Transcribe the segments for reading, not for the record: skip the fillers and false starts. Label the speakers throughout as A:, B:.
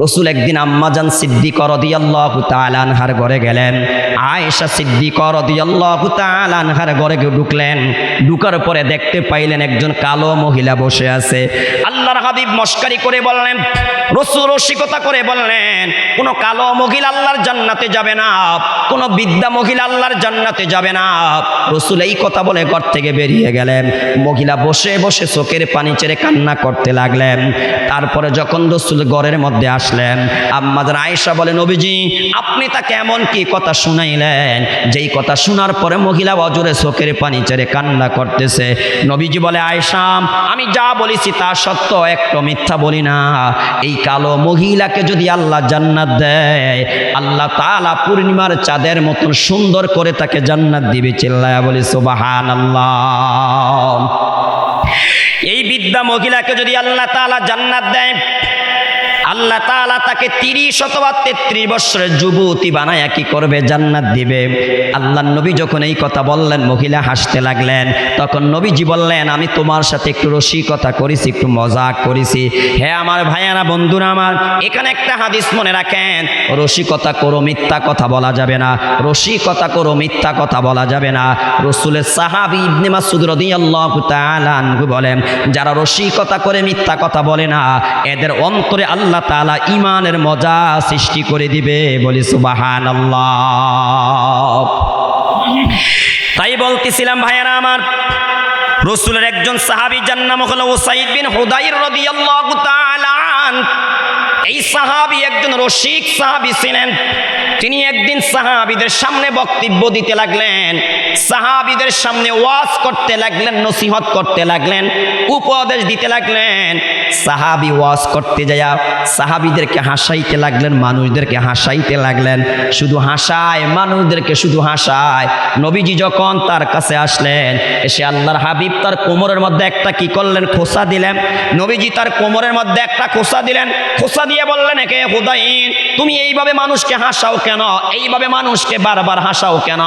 A: রসুল একদিন আম্মাজান সিদ্দিকা রাদিয়াল্লাহু তাআলা আনহার ঘরে গেলেন। আয়েশা সিদ্দিকা রাদিয়াল্লাহু তাআলা আনহার ঘরে ঢুকলেন। ঢুকার পরে দেখতে পাইলেন একজন কালো মহিলা বসে আছে। আল্লাহর হাবিব মস্কারি করে বললেন, রসুল রসিকতা করে বললেন, কোন কালো মহিলা আল্লাহর জান্নাতে যাবে না, কোন বৃদ্ধা মহিলা আল্লাহর জান্নাতে যাবে না। রসুল এই কথা বলে ঘর থেকে বেরিয়ে গেলেন। মহিলা বসে বসে চোখের পানি ছেড়ে কান্না করতে লাগলেন। তারপরে যখন রসুল ঘরের মধ্যে আসলেন, আম্মাজান আয়েশা বলেন, নবীজি আপনি তাকে এমন কি কথা শুনাইলেন যেই কথা শোনার পরে মহিলা অজরে চোখের পানি ছেড়ে কান্না করতেছে। নবীজি বলে, আয়েশা আমি যা বলেছি তা সত্য, একটু মিথ্যা বলি না। এই কালো মহিলাকে যদি আল্লাহ জান্নাত দেয়, আল্লাহ তাআলা পূর্ণিমার চাঁদের মতন সুন্দর করে তাকে জান্নাত দিবে। চিল্লায়া বলি সুবহানাল্লাহ। এই বৃদ্ধা মহিলাকে যদি আল্লাহ তাআলা জান্নাত দেয়, আল্লাহ তাআলা তাকে 30 অথবা 33 বছরের যুবতী বানায়া কি করবে? জান্নাত দিবে। আল্লাহর নবী যখন এই কথা বললেন, মহিলা হাসতে লাগলেন। তখন নবীজি বললেন, আমি তোমার সাথে একটু রসিকতা করেছি, একটু মজাক করেছি। হ্যাঁ আমার ভাইয়ারা, বন্ধুরা আমার, এখানে একটা হাদিস মনে রাখেন, রসিকতা করো, মিথ্যা কথা বলা যাবে না। রসিকতা করো, মিথ্যা কথা বলা যাবে না। রাসূলের সাহাবী ইবনে মাসউদ রাদিয়াল্লাহু তাআলা আনহু বলেন, যারা রসিকতা করে মিথ্যা কথা বলে না, এদের অন্তরে আল্লাহ তাআলা ঈমানের মজা সৃষ্টি করে দিবে। বলি সুবহানাল্লাহ। তাই বলতেছিলাম ভাইয়েরা আমার, রাসূলের একজন সাহাবী যার নাম হলো উসাইদ বিন হুদাইর রাদিয়াল্লাহু তাআলা আনহু। এই সাহাবী একজন রসিক সাহাবী ছিলেন। তিনি একদিন সাহাবীদের সামনে বক্তব্য দিতে লাগলেন, সাহাবীদের সামনে ওয়াজ করতে লাগলেন, নসিহত করতে লাগলেন, উপদেশ দিতে লাগলেন। সাহাবী ওয়াজ করতে যায় সাহাবীদেরকে হাসাইতে লাগলেন, মানুষদেরকে হাসাইতে লাগলেন। শুধু হাসায়, মানুষদেরকে শুধু হাসায়। নবীজি যখন তার কাছে আসলেন, এসে আল্লাহর হাবিব তার কোমরের মধ্যে একটা কি করলেন? খোসা দিলেন। নবীজি তার কোমরের মধ্যে একটা খোসা দিলেন। খোসা দিয়ে বললেন, একে হুদাইন, তুমি এইভাবে মানুষকে হাসাও কেন? এইভাবে মানুষকে বারবার হাসাও কেন?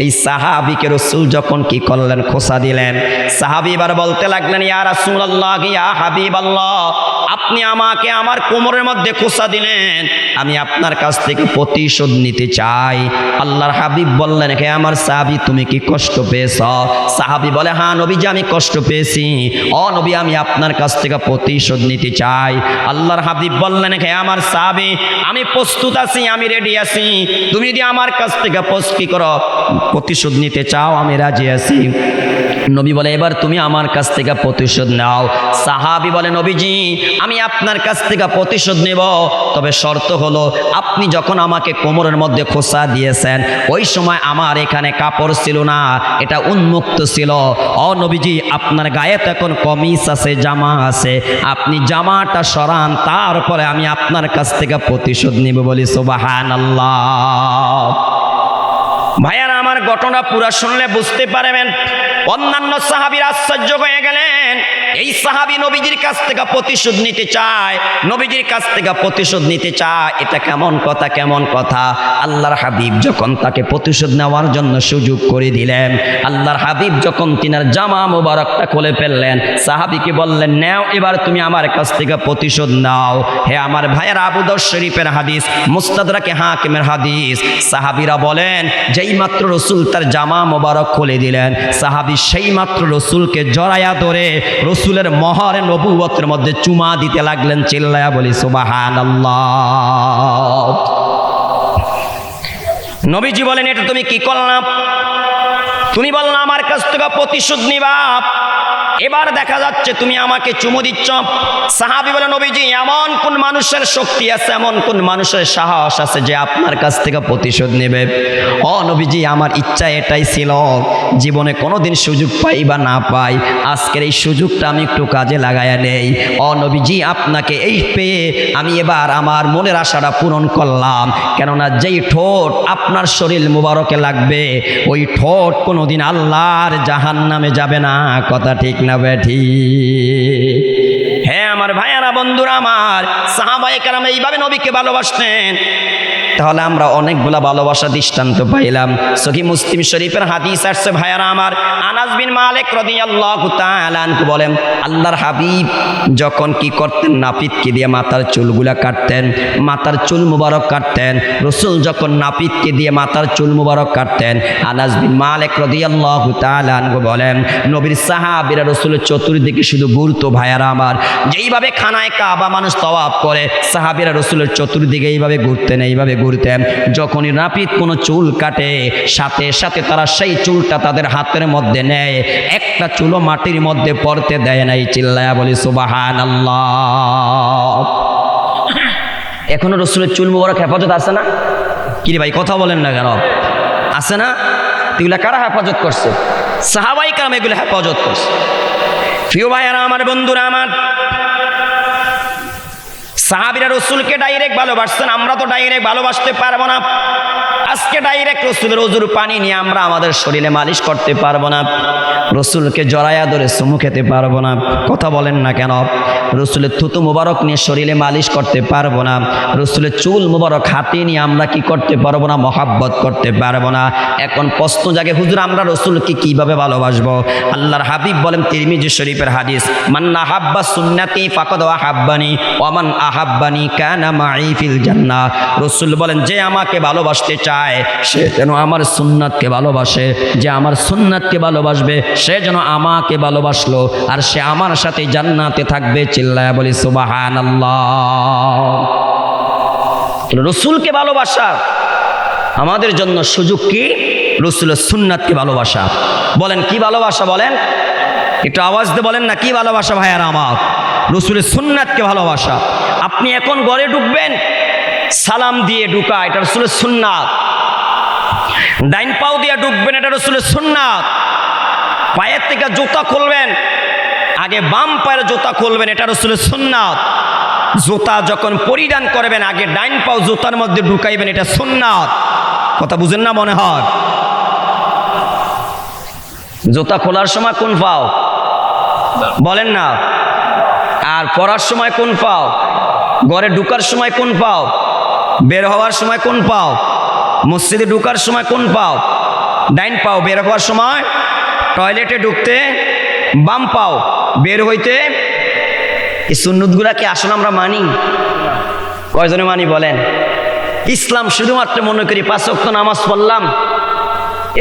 A: এই সাহাবীকে রাসূল যখন কি করলেন? খোসা দিলেন। সাহাবী এবার বলতে লাগলেন, ইয়া রাসূলুল্লাহ, ইয়া হাবিবাল্লাহ, আপনি আমাকে আমার কোমরের মধ্যে খোসা দিলেন, আমি আপনার কাছ থেকে প্রতিশোধ নিতে চাই। আল্লাহর হাবিব বললেন, হে আমার সাহাবী, তুমি কি কষ্ট পেয়েছ? সাহাবী বলে, হ্যাঁ নবীজি, আমি কষ্ট পেয়েছি। ও নবী, আমি আপনার কাছ থেকে প্রতিশোধ নিতে চাই। আল্লাহর হাবিব বললেন, হে আমার সাহাবী, আমি প্রস্তুত আছি, আমি রেডি আছি। তুমি যদি আমার কাছ থেকে প্রতিশোধ নিতে চাও, আমি রাজি আছি। নবী বলে, এবার তুমি আমার কাছ থেকে প্রতিশোধ নাও। সাহাবী বলে, নবীজি আমি আপনার কাছ থেকে প্রতিশোধ নেব, তবে শর্ত হলো আপনি যখন আমাকে কোমরের মধ্যে খোসা দিয়েছেন, ওই সময় আমার এখানে কাপড় ছিল না, এটা উন্মুক্ত ছিল। ও নবীজি, আপনার গায়ে তো এখন কমিজ আছে, জামা আছে, আপনি জামাটা সরান, তারপরে আমি আপনার কাছ থেকে প্রতিশোধ নিব। বলি সুবহানাল্লাহ। ভাইয়ারা আমার, ঘটনা পুরা শুনলে বুঝতে পারবেন। অন্যান্য সাহাবীরা আশ্চর্য হয়ে গেলেন। এই সাহাবী নবীজির কাছ থেকে প্রতিশোধ নিতে চায়, নবীজির কাছ থেকে প্রতিশোধ নিতে চায়, এটা কেমন কথা, কেমন কথা? আল্লাহর হাবিব যখন তাকে প্রতিশোধ নেওয়ার জন্য সুযোগ করে দিলেন, আল্লাহর হাবিব যখন তিনার জামা মোবারকটা খুলে ফেললেন, সাহাবীকে বললেন, নাও এবার তুমি আমার কাছ থেকে প্রতিশোধ নাও। হে আমার ভাইয়েরা, আবু দাউদ শরীফের হাদিস, মুস্তাদরাকে হাকিমের হাদিস। সাহাবীরা বলেন, যেই মাত্র রাসূল তার জামা মোবারক খুলে দিলেন, সাহাবী সেই মাত্র রাসূলকে জড়ায়া ধরে রাসূলের মহরে নবুয়তের মধ্যে চুমা দিতে লাগলেন। চিল্লায়া বলি সুবহানাল্লাহ। নবীজি বলেন, এটা তুমি কি করলাম? তুমি বললাম আমার কাছ থেকে প্রতিশোধ নিবা, এবার দেখা যাচ্ছে তুমি আমাকে চুমু দিচ্ছ। সাহাবী বলে, নবীজি এমন কোন মানুষের শক্তি আছে, এমন কোন মানুষের সাহস আছে যে আপনার কাছ থেকে প্রতিশোধ নেবে? ও নবীজি, আমার ইচ্ছা এটাই ছিল, জীবনে কোনোদিন সুযোগ পাই বা না পাই, আজকের এই সুযোগটা আমি একটু কাজে লাগায়া নেই। ও নবীজি, আপনাকে এই পেয়ে আমি এবার আমার মনের আশাটা পূরণ করলাম। কেননা যেই ঠোঁট আপনার শরীর মুবারকে লাগবে, ওই ঠোঁট কোনোদিন আল্লাহর জাহান্নামে যাবে না। কথা ঠিক না বেঠি? হ্যাঁ আমার ভাইয়ারা, বন্ধুরা আমার, সাহাবায়ে কেরাম এইভাবে নবীকে ভালোবাসতেন। তাহলে আমরা অনেকগুলা ভালোবাসা দৃষ্টান্ত পাইলাম। সহিহ মুসলিম শরীফের হাদিস আসছে ভাইয়ারা আমার, আনাস বিন মালিক রাদিয়াল্লাহু তাআলা আনহু বলেন, আল্লাহর হাবিব যখন কি করতেন, নাপিতকে দিয়ে মাথার চুলগুলা কাটতেন, মাথার চুল মুবারক কাটতেন। রাসূল যখন নাপিতকে দিয়ে মাথার চুল মুবারক কাটতেন, আনাস বিন মালিক রাদিয়াল্লাহু তাআলা আনহু বলেন, নবীর সাহাবীরা রাসূলের চতুর্দিকে শুধু ঘুরতো ভাইয়ারা আমার। যেইভাবে খানায় কাবা মানুষ তওয়াফ করে, সাহাবীরা রাসূলের চতুর্দিকে এইভাবে ঘুরতেন, এইভাবে ঘুরতেন। যখনই নাপিত কোনো চুল কাটে, সাথে সাথে তারা সেই চুলটা তাদের হাতের মধ্যে নেয়, একটা চুলও মাটির মধ্যে পড়তে দেয় নাই। চিল্লায়া বলি সুবহানাল্লাহ। এখনো রাসূলের চুল মুবারক হেফাজত আছে না? কি রে ভাই, কথা বলেন না কেন? আছে না? এগুলা কারা হেফাজত করছে? সাহাবায়ে কেরাম এগুলো হেফাজত করছে। প্রিয় ভাইয়ারা আমার, বন্ধুরা আমার, সাহাবীরা রাসূলকে ডাইরেক্ট ভালোবাসতেন, আমরা তো ডাইরেক্ট ভালোবাসতে পারবো না। আজকে ডাইরেক্ট রাসূলের ওযুর পানি নিয়ে আমরা আমাদের শরীরে মালিশ করতে পারবো না, রাসূলকে জড়ায়া ধরে চুমু খেতে পারবো না। কথা বলেন না কেন? রাসূলের থুতু মুবারক নিয়ে শরীরে মালিশ করতে পারবো না, রাসূলের চুল মুবারক হাতে নিয়ে আমরা কি করতে পারবো না? মহাব্বত করতে পারবো না। এখন প্রশ্ন জাগে, হুজুর আমরা রাসূলকে কিভাবে ভালোবাসবো? আল্লাহর হাবিব বলেন, তিরমিজি শরীফের হাদিস, মান আহাব্বা সুন্নতি ফাকাদ আহাব্বানি ওয়া মান আহাব্বানি কানা মাই ফিল জান্নাহ। রাসূল বলেন, যে আমাকে ভালোবাসতে চায় সে যেন আমার সুন্নাতকে ভালোবাসে, যে আমার সুন্নাতকে ভালোবাসবে সে যেন আমাকে ভালোবাসলো, আর সে আমার সাথে জান্নাতে থাকবে। চিল্লায়া বলি সুবহানাল্লাহ। রাসূলকে ভালোবাসা আমাদের জন্য সুযোগ কি? রাসূলের সুন্নাতকে ভালোবাসা। বলেন কি ভালোবাসা? বলেন, একটু আওয়াজ দিয়ে বলেন না, কি ভালোবাসা ভাইয়ারা আমার? রাসূলের সুন্নাতকে ভালোবাসা। আপনি এখন ঘরে ঢুকবেন, সালাম দিয়ে ঢুকা, এটা রাসূলের সুন্নাত। ডাইন পাও দিয়ে ঢুকবেন, এটা রাসূলের সুন্নাত। পায়ের থেকে জুতা খুলবেন, আগে বাম পায়ের জুতা খুলবেন, এটা রাসূলের সুন্নাত। জুতা যখন পরিধান করবেন, আগে ডাইন পাও জুতার মধ্যে ঢুকাইবেন, এটা সুন্নাত। কথা বুঝেন না মনে হয়? জুতা খোলার সময় কোন পাও বলেন না, আর পরার সময় কোন পাও, ঘরে ঢুকার সময় কোন পাও, বের হওয়ার সময় কোন পাও, মসজিদে ঢুকার সময় কোন পাও, ডাইন পাও, বের হওয়ার সময়, টয়লেটে ঢুকতে বাম পাও, বের হইতে। এই সুন্নতগুলা কি আসলে আমরা মানি? কয়জনে মানি বলেন? ইসলাম শুধুমাত্র মনে করি 5 ওয়াক্ত নামাজ পড়লাম,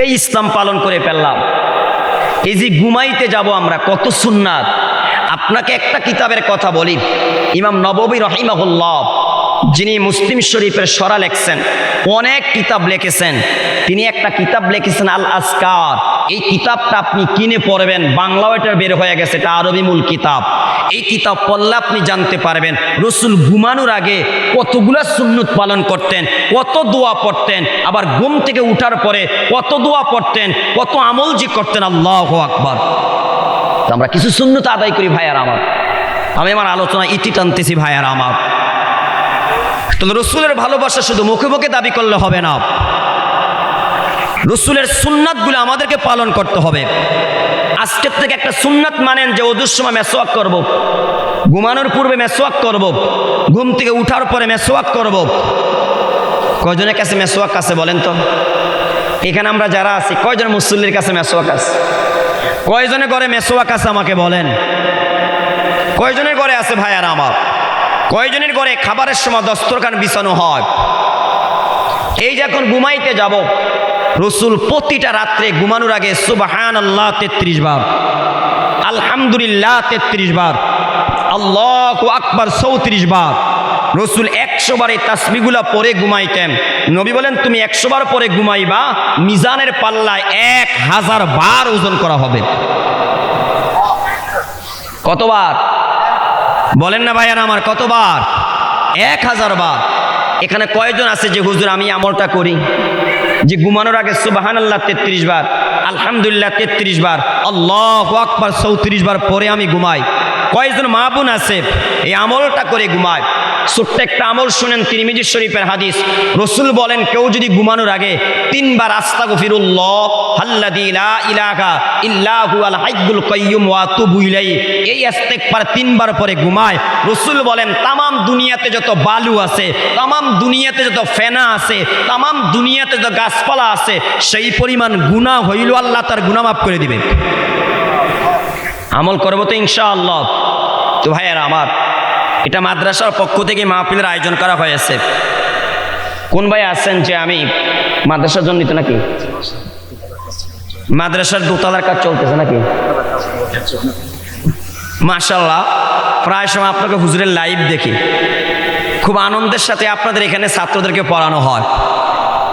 A: এই ইসলাম পালন করে ফেললাম। এই যে ঘুমাইতে যাব আমরা, কত সুন্নাত। আপনাকে একটা কিতাবের কথা বলি, ইমাম নববী রাহিমাহুল্লাহ, যিনি মুসলিম শরীফের সরা লেখছেন, অনেক কিতাব লিখেছেন, তিনি একটা কিতাব লিখেছেন আল আজকার। এই কিতাবটা আপনি কিনে পড়বেন, বাংলাও এটা বের হয়ে গেছে, এটা আরবি মূল কিতাব। এই কিতাব পড়লে আপনি জানতে পারবেন রাসূল ঘুমানোর আগে কতগুলা সুন্নত পালন করতেন, কত দোয়া পড়তেন, আবার ঘুম থেকে উঠার পরে কত দোয়া পড়তেন, কত আমল জি করতেন। আল্লাহু আকবার। আমরা কিছু সুন্নত আদায় করি ভাইয়ার আমার। আমি আমার আলোচনা ইতি টানতেছি ভাইয়ার আমার। তো রাসূলের ভালোবাসা শুধু মুখে মুখে দাবি করলে হবে না, রাসূলের সুন্নাতগুলো আমাদেরকে পালন করতে হবে। আজকের থেকে একটা সুন্নাত মানেন যে ওযুর সময় মেসওয়াক করব, ঘুমানোর পূর্বে মেসওয়াক করব, ঘুম থেকে উঠার পরে মেসওয়াক করব। কয়জনের কাছে মেসওয়াক আছে বলেন তো? এখানে আমরা যারা আছি, কয়জন মুসল্লির কাছে মেসওয়াক আছে? কয়জনের ঘরে মেসওয়াক আছে আমাকে বলেন? কয়জনের ঘরে আছে ভাইয়ারা আমার? কয়জনের ঘরে খাবারের সময় দস্তরখান বিছানো হয়? এই যে এখন ঘুমাইতে যাব, রাসূল প্রতিটা রাত্রে ঘুমানোর আগে সুবহানাল্লাহ 33 বার, আলহামদুলিল্লাহ 33 বার, আল্লাহু আকবার 34 বার, রাসূল 100 বার এই তাসবিহগুলা পরে ঘুমাইতেন। নবী বলেন, তুমি 100 বার পরে ঘুমাইবা, মিজানের পাল্লায় 1000 বার ওজন করা হবে। কতবার বলেন না ভাইয়ারা আমার? কতবার? 1000 বার। এখানে কয়জন আছে যে হুজুর আমি আমলটা করি, যে ঘুমানোর আগে সুবহানাল্লাহ 33 বার, আলহামদুলিল্লাহ 33 বার, আল্লাহু আকবার 34 বার পরে আমি ঘুমাই? কয়জন মা বোন আছে এই আমলটা করে ঘুমায়? ছোট্ট একটা আমল শুনেন, তিরমিজি শরীফের হাদিস। রসুল বলেন, কেউ যদি ঘুমানোর আগে 3 বার আস্তাগফিরুল্লাহ আল্লাযী লা ইলাহা ইল্লা হুয়াল হাইয়্যুল কাইয়্যুম ওয়া আতুবু ইলাইহি, এই ইস্তেগফার 3 বার পরে ঘুমায়, রসুল বলেন তামাম দুনিয়াতে যত বালু আছে, তামাম দুনিয়াতে যত ফেনা আছে, তামাম দুনিয়াতে যত গাছপালা আছে, সেই পরিমাণ গুনাহ হইল আল্লাহ তার গুনাহ মাফ করে দিবেন। আমল করবো তো ইনশাআল্লাহ। তো ভাইয়েরা আমার, এটা মাদ্রাসার পক্ষ থেকে মাহফিলের আয়োজন করা হয়েছে। কোন ভাই আছেন যে আমি মাদ্রাসার জন্য নিত নাকি? মাদ্রাসার দোতলার কাজ চলতেছে নাকি? মাশাআল্লাহ, প্রায় সময় আপনাকে হুজুরের লাইভ দেখি। খুব আনন্দের সাথে আপনাদের এখানে ছাত্রদেরকে পড়ানো হয়,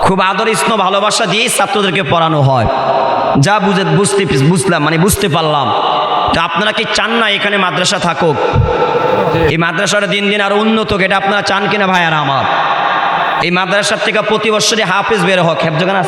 A: খুব আদর স্নেহ ভালোবাসা দিয়েই ছাত্রদেরকে পড়ানো হয়। যা বুঝতে পারলাম। তো আপনারা কি চান না এখানে মাদ্রাসা থাকুক? এই মাদ্রাসাটা দিন দিন আরো উন্নত, এটা আপনারা চান কিনা ভাইয়ারা আমার? এই মাদ্রাসার থেকে প্রতি বছরই হাফেজ বের হোক। হেফজখানা